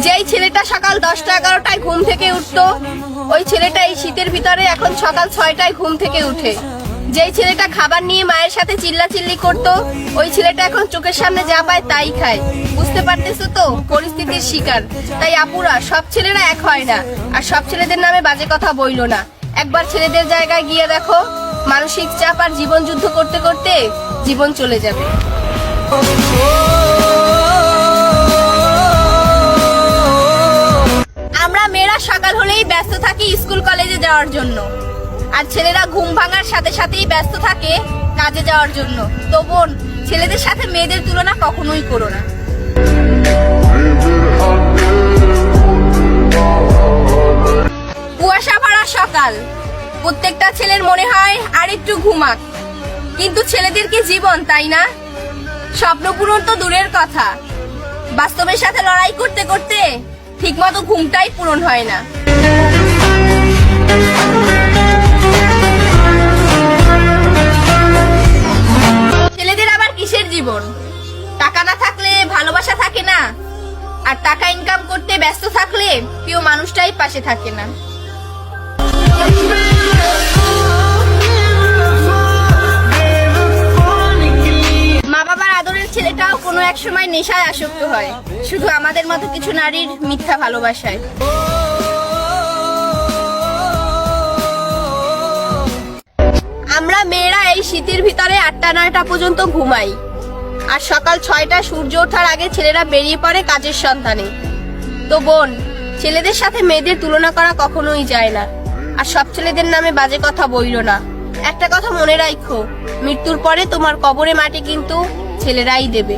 যেই ছেলেটা সকাল 10টা-11টায় ঘুম থেকে উঠতো, ওই ছেলেটা এই শীতের ভিতরে এখন সকাল 6টায় ঘুম থেকে উঠে। যেই ছেলেটা খাবার নিয়ে মায়ের সাথে চিল্লাচিল্লি করতো, ওই ছেলেটা এখন চোখের সামনে যা পায় তাই খায়। বুঝতে পারতেছো তো, পরিস্থিতির শিকার। তাই আপুরা, সব ছেলেরা এক হয় না, আর সব ছেলেদের নামে বাজে কথা বইলো না। একবার ছেলেদের জায়গায় গিয়ে দেখো, মানসিক চাপ আর জীবন যুদ্ধ করতে করতে জীবন চলে যাবে। আমরা মেয়েরা সকাল হলেই ব্যস্ত থাকি স্কুল কলেজে যাওয়ার জন্য, আর ছেলেরা ঘুম ভাঙার সাথে সাথেই ব্যস্ত থাকে কাজে যাওয়ার জন্য। তো বোন, ছেলেদের সাথে মেয়েদের তুলনা কখনোই করো না। কুয়াশা ভরা সকাল, প্রত্যেকটা ছেলের মনে হয় আর একটু ঘুমাক, কিন্তু ছেলেদের কি জীবন, তাই না? স্বপ্ন পূরণ তো দূরের কথা, বাস্তবের সাথে লড়াই করতে করতে ঠিকমতো ঘুমটাই পূরণ হয় না। ছেলেদের আবার কিসের জীবন? টাকা না থাকলে ভালোবাসা থাকে না, আর টাকা ইনকাম করতে ব্যস্ত থাকলে প্রিয় মানুষটাই পাশে থাকে না। মা বাবার আদরের ছেলেটাও কোনো এক সময় নেশায় আসক্ত হয়, শুধু আমাদের মতো কিছু নারীর মিথ্যা ভালোবাসায়। আমরা মেয়েরা এই শীতের ভিতরে 8টা-9টা পর্যন্ত ঘুমাই, আর সকাল 6টা সূর্য ওঠার আগে ছেলেরা বেরিয়ে পড়ে কাজের সন্ধানে। তো বোন, ছেলেদের সাথে মেয়েদের তুলনা করা কখনোই যায় না, আর সব ছেলেদের নামে বাজে কথা বইলো না। একটা কথা মনে রাখো, মৃত্যুর পরে তোমার কবরে মাটি কিন্তু ছেলেরাই দেবে।